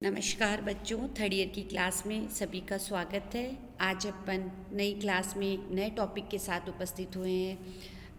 नमस्कार बच्चों, third year की क्लास में सभी का स्वागत है। आज अपन नई क्लास में नए टॉपिक के साथ उपस्थित हुए हैं।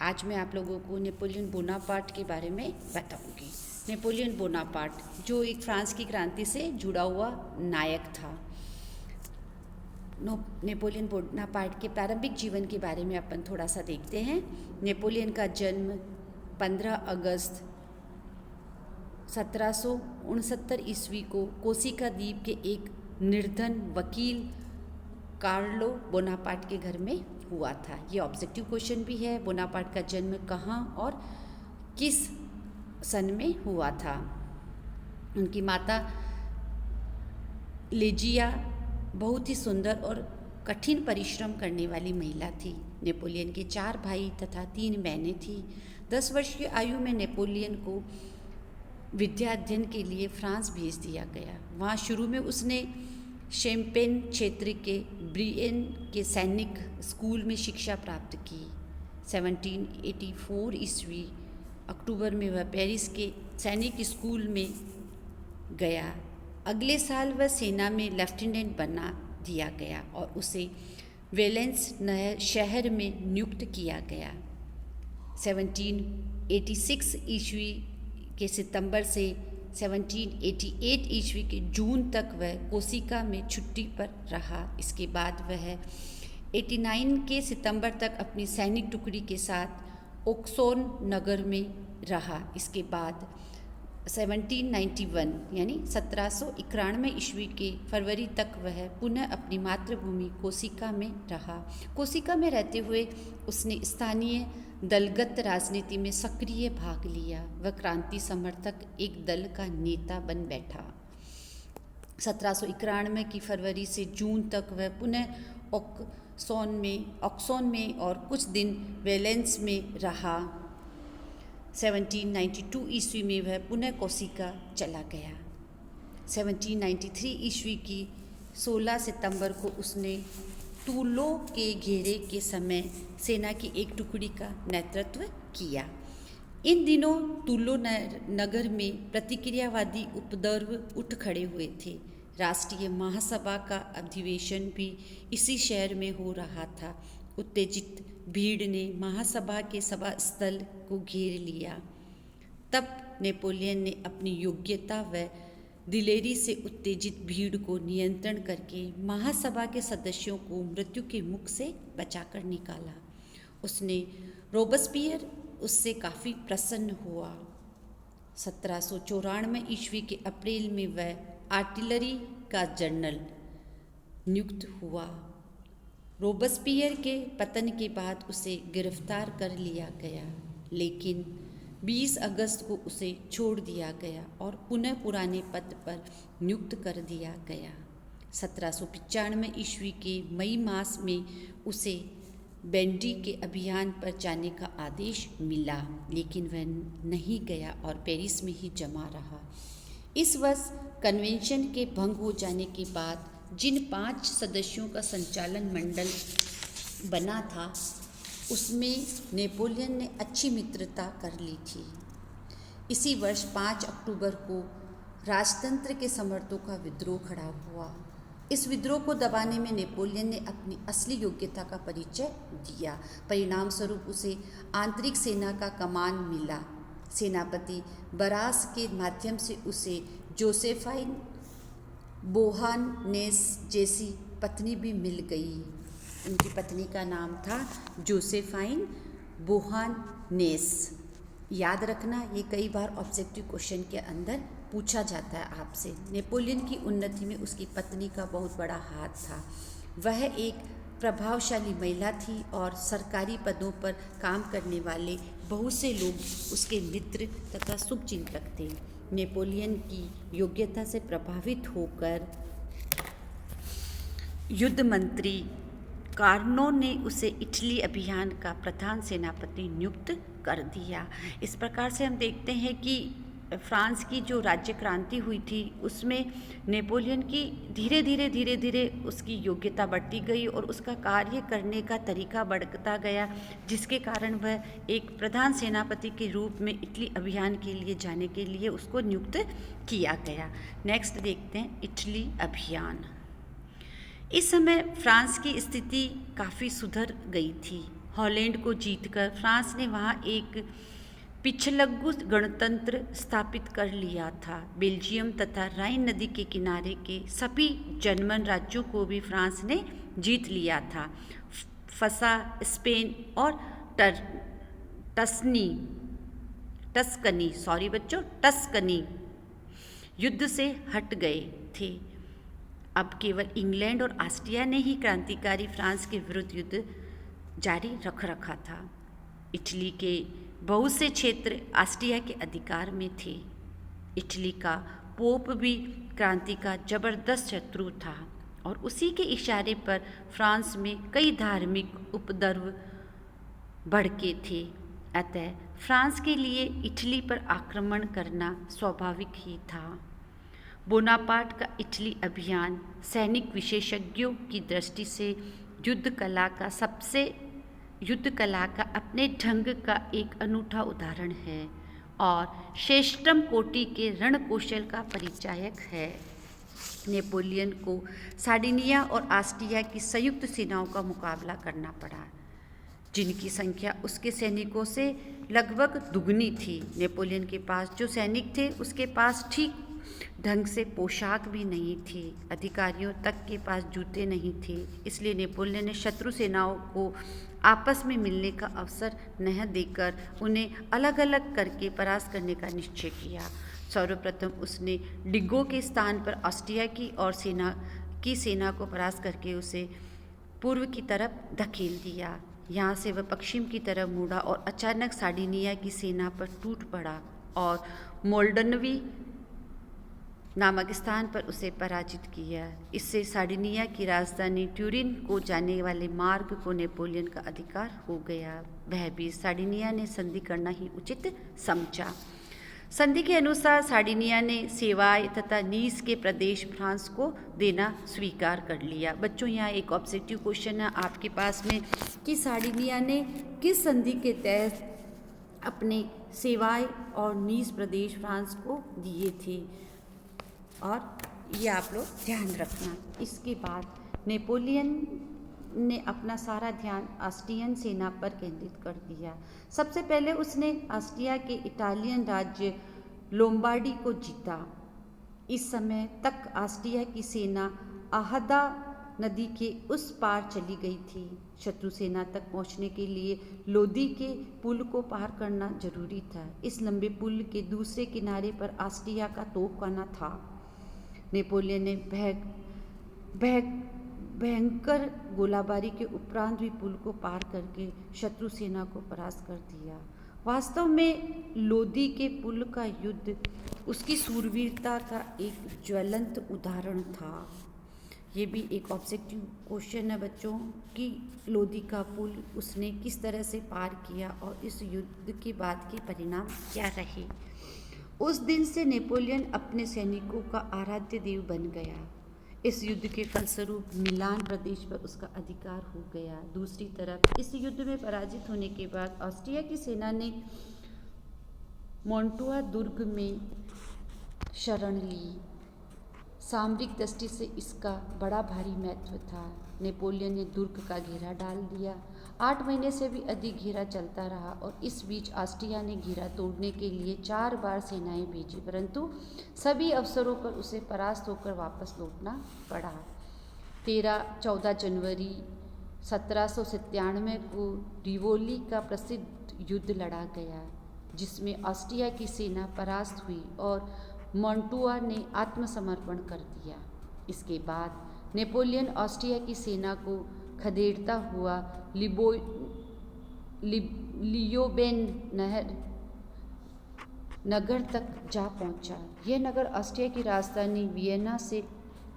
आज मैं आप लोगों को नेपोलियन बोनापार्ट के बारे में बताऊंगी। नेपोलियन बोनापार्ट जो एक फ्रांस की क्रांति से जुड़ा हुआ नायक था। नेपोलियन बोनापार्ट के प्रारंभिक जीवन के बारे में अपन थोड़ा सा देखते हैं। नेपोलियन का जन्म 15 अगस्त 1769 ईस्वी को कोर्सिका द्वीप के एक निर्धन वकील कार्लो बोनापार्ट के घर में हुआ था। ये ऑब्जेक्टिव क्वेश्चन भी है। बोनापार्ट का जन्म कहाँ और किस सन में हुआ था? उनकी माता लेजिया बहुत ही सुंदर और कठिन परिश्रम करने वाली महिला थी। नेपोलियन के 4 भाई तथा 3 बहनें थीं। 10 वर्ष की आयु में नेपोलियन को विद्या अध्ययन के लिए फ्रांस भेज दिया गया। वहाँ शुरू में उसने शैम्पेन क्षेत्र के ब्रिएन के सैनिक स्कूल में शिक्षा प्राप्त की। 1784 ईस्वी अक्टूबर में वह पेरिस के सैनिक स्कूल में गया। अगले साल वह सेना में लेफ्टिनेंट बना दिया गया और उसे वेलेंस शहर में नियुक्त किया गया। 1786 ईस्वी के सितंबर से 1788 ईस्वी के जून तक वह कोर्सिका में छुट्टी पर रहा। इसके बाद वह 89 के सितंबर तक अपनी सैनिक टुकड़ी के साथ ओक्सोन नगर में रहा। इसके बाद 1791 यानी 1791 ईस्वी के फरवरी तक वह पुनः अपनी मातृभूमि कोर्सिका में रहा। कोर्सिका में रहते हुए उसने स्थानीय दलगत राजनीति में सक्रिय भाग लिया। वह क्रांति समर्थक एक दल का नेता बन बैठा। 1791 की फरवरी से जून तक वह पुनः ऑक्सोन में और कुछ दिन वेलेंस में रहा। 1792 ईस्वी में वह पुनः कोर्सिका चला गया। 1793 ईस्वी की 16 सितंबर को उसने टूलो के घेरे के समय सेना की एक टुकड़ी का नेतृत्व किया। इन दिनों टूलो नगर में प्रतिक्रियावादी उपद्रव उठ खड़े हुए थे। राष्ट्रीय महासभा का अधिवेशन भी इसी शहर में हो रहा था। उत्तेजित भीड़ ने महासभा के सभा स्थल को घेर लिया। तब नेपोलियन ने अपनी योग्यता व दिलेरी से उत्तेजित भीड़ को नियंत्रण करके महासभा के सदस्यों को मृत्यु के मुख से बचाकर निकाला। उसने रोबस्पियर उससे काफ़ी प्रसन्न हुआ। 1794 ईस्वी के अप्रैल में वह आर्टिलरी का जनरल नियुक्त हुआ। रोबस्पियर के पतन के बाद उसे गिरफ्तार कर लिया गया, लेकिन 20 अगस्त को उसे छोड़ दिया गया और पुनः पुराने पद पर नियुक्त कर दिया गया। 1795 ईस्वी के मई मास में उसे बैंडी के अभियान पर जाने का आदेश मिला, लेकिन वह नहीं गया और पेरिस में ही जमा रहा। इस वर्ष कन्वेंशन के भंग हो जाने के बाद जिन 5 सदस्यों का संचालन मंडल बना था, उसमें नेपोलियन ने अच्छी मित्रता कर ली थी। इसी वर्ष 5 अक्टूबर को राजतंत्र के समर्थकों का विद्रोह खड़ा हुआ। इस विद्रोह को दबाने में नेपोलियन ने अपनी असली योग्यता का परिचय दिया। परिणाम स्वरूप उसे आंतरिक सेना का कमान मिला। सेनापति बरास के माध्यम से उसे जोसेफाइन बोहानेस जैसी पत्नी भी मिल गई। उनकी पत्नी का नाम था जोसेफाइन बोहानेस। याद रखना, ये कई बार ऑब्जेक्टिव क्वेश्चन के अंदर पूछा जाता है आपसे। नेपोलियन की उन्नति में उसकी पत्नी का बहुत बड़ा हाथ था। वह एक प्रभावशाली महिला थी और सरकारी पदों पर काम करने वाले बहुत से लोग उसके मित्र तथा शुभचिंतक थे। नेपोलियन की योग्यता से प्रभावित होकर युद्ध मंत्री कार्नो ने उसे इटली अभियान का प्रधान सेनापति नियुक्त कर दिया। इस प्रकार से हम देखते हैं कि फ्रांस की जो राज्य क्रांति हुई थी उसमें नेपोलियन की धीरे धीरे उसकी योग्यता बढ़ती गई और उसका कार्य करने का तरीका बढ़ता गया, जिसके कारण वह एक प्रधान सेनापति के रूप में इटली अभियान के लिए जाने के लिए उसको नियुक्त किया गया। नेक्स्ट देखते हैं इटली अभियान। इस समय फ्रांस की स्थिति काफ़ी सुधर गई थी। हॉलैंड को जीतकर फ्रांस ने वहाँ एक पिछलग्गु गणतंत्र स्थापित कर लिया था। बेल्जियम तथा राइन नदी के किनारे के सभी जर्मन राज्यों को भी फ्रांस ने जीत लिया था। फसा, स्पेन और टस्कनी युद्ध से हट गए थे। अब केवल इंग्लैंड और ऑस्ट्रिया ने ही क्रांतिकारी फ्रांस के विरुद्ध युद्ध जारी रखा था। इटली के बहुत से क्षेत्र ऑस्ट्रिया के अधिकार में थे। इटली का पोप भी क्रांति का जबरदस्त शत्रु था और उसी के इशारे पर फ्रांस में कई धार्मिक उपद्रव भड़के थे। अतः फ्रांस के लिए इटली पर आक्रमण करना स्वाभाविक ही था। बोनापार्ट का इटली अभियान सैनिक विशेषज्ञों की दृष्टि से युद्ध कला का अपने ढंग का एक अनूठा उदाहरण है और श्रेष्ठतम कोटि के रणकौशल का परिचायक है। नेपोलियन को सार्डिनिया और ऑस्ट्रिया की संयुक्त सेनाओं का मुकाबला करना पड़ा, जिनकी संख्या उसके सैनिकों से लगभग दुगनी थी। नेपोलियन के पास जो सैनिक थे उसके पास ठीक ढंग से पोशाक भी नहीं थी, अधिकारियों तक के पास जूते नहीं थे। इसलिए नेपोलियन ने शत्रु सेनाओं को आपस में मिलने का अवसर न देकर उन्हें अलग अलग करके परास्त करने का निश्चय किया। सर्वप्रथम उसने डिगो के स्थान पर ऑस्ट्रिया की सेना को परास्त करके उसे पूर्व की तरफ धकेल दिया। यहाँ से वह पश्चिम की तरफ मुड़ा और अचानक सार्डिनिया की सेना पर टूट पड़ा और मोल्डनवी नामक स्थान पर उसे पराजित किया। इससे सार्डिनिया की राजधानी ट्यूरिन को जाने वाले मार्ग को नेपोलियन का अधिकार हो गया। वह भी सार्डिनिया ने संधि करना ही उचित समझा। संधि के अनुसार सार्डिनिया ने सेवाय तथा नीस के प्रदेश फ्रांस को देना स्वीकार कर लिया। बच्चों, यहाँ एक ऑब्जेक्टिव क्वेश्चन है आपके पास में कि सार्डिनिया ने किस संधि के तहत अपने सेवाय और नीस प्रदेश फ्रांस को दिए थे, और ये आप लोग ध्यान रखना। इसके बाद नेपोलियन ने अपना सारा ध्यान ऑस्ट्रियन सेना पर केंद्रित कर दिया। सबसे पहले उसने ऑस्ट्रिया के इटालियन राज्य लोम्बार्डी को जीता। इस समय तक ऑस्ट्रिया की सेना आहदा नदी के उस पार चली गई थी। शत्रु सेना तक पहुंचने के लिए लोदी के पुल को पार करना जरूरी था। इस लंबे पुल के दूसरे किनारे पर ऑस्ट्रिया का तोपखाना था। नेपोलियन ने भयंकर गोलाबारी के उपरांत भी पुल को पार करके शत्रु सेना को परास्त कर दिया। वास्तव में लोदी के पुल का युद्ध उसकी शूरवीरता का एक ज्वलंत उदाहरण था। ये भी एक ऑब्जेक्टिव क्वेश्चन है बच्चों कि लोदी का पुल उसने किस तरह से पार किया और इस युद्ध के बाद के परिणाम क्या रहे। उस दिन से नेपोलियन अपने सैनिकों का आराध्य देव बन गया। इस युद्ध के फलस्वरूप मिलान प्रदेश पर उसका अधिकार हो गया। दूसरी तरफ इस युद्ध में पराजित होने के बाद ऑस्ट्रिया की सेना ने मोंटुआ दुर्ग में शरण ली। सामरिक दृष्टि से इसका बड़ा भारी महत्व था। नेपोलियन ने दुर्ग का घेरा डाल दिया। 8 महीने से भी अधिक घेरा चलता रहा और इस बीच ऑस्ट्रिया ने घेरा तोड़ने के लिए 4 बार सेनाएं भेजी, परंतु सभी अवसरों पर उसे परास्त होकर वापस लौटना पड़ा। 14 जनवरी 1797 को रिवोली का प्रसिद्ध युद्ध लड़ा गया, जिसमें ऑस्ट्रिया की सेना परास्त हुई और मोंटुआ ने आत्मसमर्पण कर दिया। इसके बाद नेपोलियन ऑस्ट्रिया की सेना को खदेड़ता हुआ लियोबेन नगर तक जा पहुंचा। यह नगर ऑस्ट्रिया की राजधानी वियना से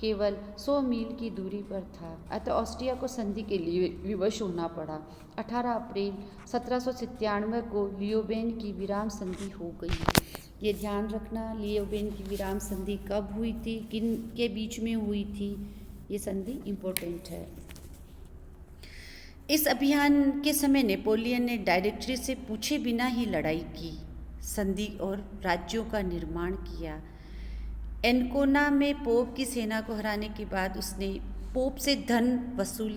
केवल 100 मील की दूरी पर था। अतः ऑस्ट्रिया को संधि के लिए विवश होना पड़ा। 18 अप्रैल 1797 को लियोबेन की विराम संधि हो गई। ये ध्यान रखना, लियोबेन की विराम संधि कब हुई थी, किन के बीच में हुई थी, ये संधि इम्पोर्टेंट है। इस अभियान के समय नेपोलियन ने डायरेक्टरी से पूछे बिना ही लड़ाई की, संधि और राज्यों का निर्माण किया। एनकोना में पोप की सेना को हराने के बाद उसने पोप से धन वसूल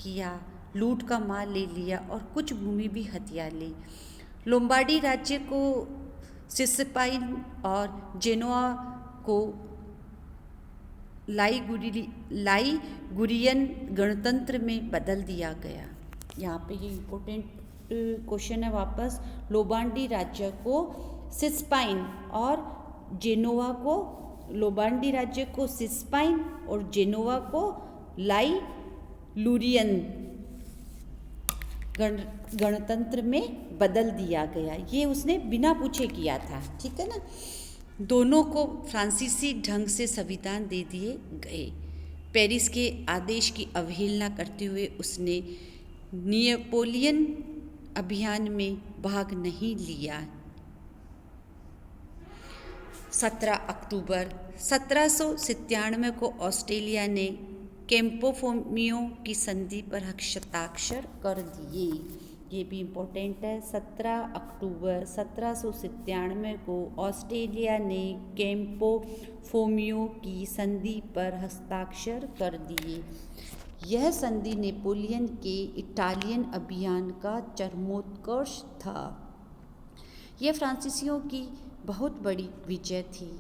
किया, लूट का माल ले लिया और कुछ भूमि भी हथिया ली। लोम्बार्डी राज्य को सिसपाइन और जेनोआ को लाइगुरियन गणतंत्र में बदल दिया गया। यहाँ पे ये इम्पोर्टेंट क्वेश्चन है वापस। लोम्बार्डी राज्य को सिसपाइन और जेनोआ को, लोम्बार्डी राज्य को सिसपाइन और जेनोआ को लाइगुरियन गणतंत्र में बदल दिया गया। ये उसने बिना पूछे किया था, ठीक है ना। दोनों को फ्रांसीसी ढंग से संविधान दे दिए गए। पेरिस के आदेश की अवहेलना करते हुए उसने नेपोलियन अभियान में भाग नहीं लिया। 17 अक्टूबर 1797 को ऑस्ट्रेलिया ने कैंपो फोर्मियो की संधि पर हस्ताक्षर कर दिए। ये भी इम्पोर्टेंट है। 17 अक्टूबर 1797 को ऑस्ट्रेलिया ने कैंपो फोर्मियो की संधि पर हस्ताक्षर कर दिए। यह संधि नेपोलियन के इटालियन अभियान का चरमोत्कर्ष था। यह फ्रांसीसियों की बहुत बड़ी विजय थी।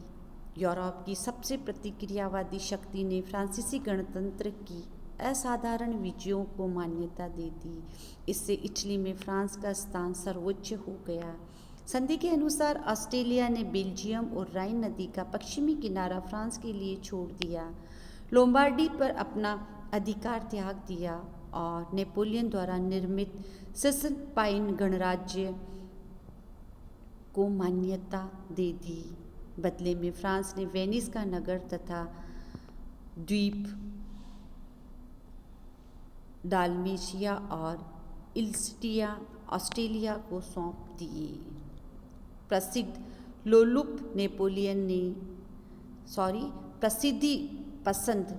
यूरोप की सबसे प्रतिक्रियावादी शक्ति ने फ्रांसीसी गणतंत्र की असाधारण विजयों को मान्यता दे दी। इससे इटली में फ्रांस का स्थान सर्वोच्च हो गया। संधि के अनुसार ऑस्ट्रेलिया ने बेल्जियम और राइन नदी का पश्चिमी किनारा फ्रांस के लिए छोड़ दिया, लोम्बार्डी पर अपना अधिकार त्याग दिया और नेपोलियन द्वारा निर्मित सिसपाइन गणराज्य को मान्यता दे दी। बदले में फ्रांस ने वेनिस का नगर तथा द्वीप डालमेशिया और इल्स्टिया ऑस्ट्रेलिया को सौंप दिए। प्रसिद्ध लोलुप नेपोलियन ने प्रसिद्धि पसंद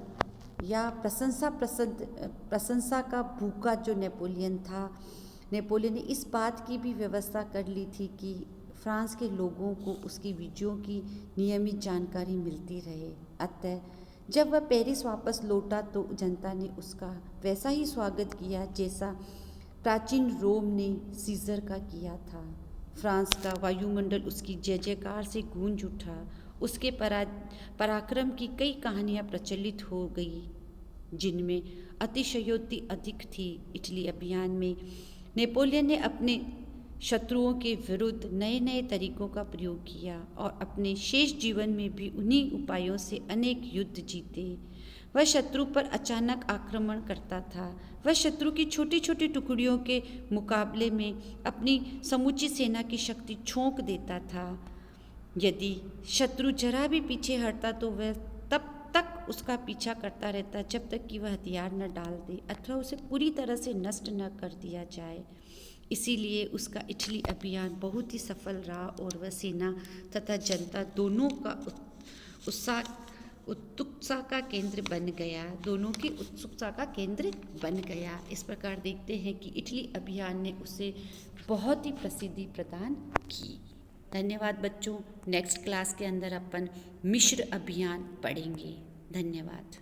या प्रशंसा का भूखा जो नेपोलियन था, नेपोलियन ने इस बात की भी व्यवस्था कर ली थी कि फ्रांस के लोगों को उसकी विजयों की नियमित जानकारी मिलती रहे। अतः जब वह पेरिस वापस लौटा तो जनता ने उसका वैसा ही स्वागत किया जैसा प्राचीन रोम ने सीजर का किया था। फ्रांस का वायुमंडल उसकी जय जयकार से गूंज उठा। उसके पराक्रम की कई कहानियाँ प्रचलित हो गई जिनमें अतिशयोक्ति अधिक थी। इटली अभियान में नेपोलियन ने अपने शत्रुओं के विरुद्ध नए नए तरीकों का प्रयोग किया और अपने शेष जीवन में भी उन्हीं उपायों से अनेक युद्ध जीते। वह शत्रु पर अचानक आक्रमण करता था। वह शत्रु की छोटी छोटी टुकड़ियों के मुकाबले में अपनी समूची सेना की शक्ति झोंक देता था। यदि शत्रु जरा भी पीछे हटता तो वह तब तक उसका पीछा करता रहता जब तक कि वह हथियार न डाल दे अथवा उसे पूरी तरह से नष्ट न कर दिया जाए। इसीलिए उसका इटली अभियान बहुत ही सफल रहा और वह सेना तथा जनता दोनों का उत्सुकता का केंद्र बन गया। दोनों की उत्सुकता का केंद्र बन गया। इस प्रकार देखते हैं कि इटली अभियान ने उसे बहुत ही प्रसिद्धि प्रदान की। धन्यवाद बच्चों। नेक्स्ट क्लास के अंदर अपन मिस्र अभियान पढ़ेंगे। धन्यवाद।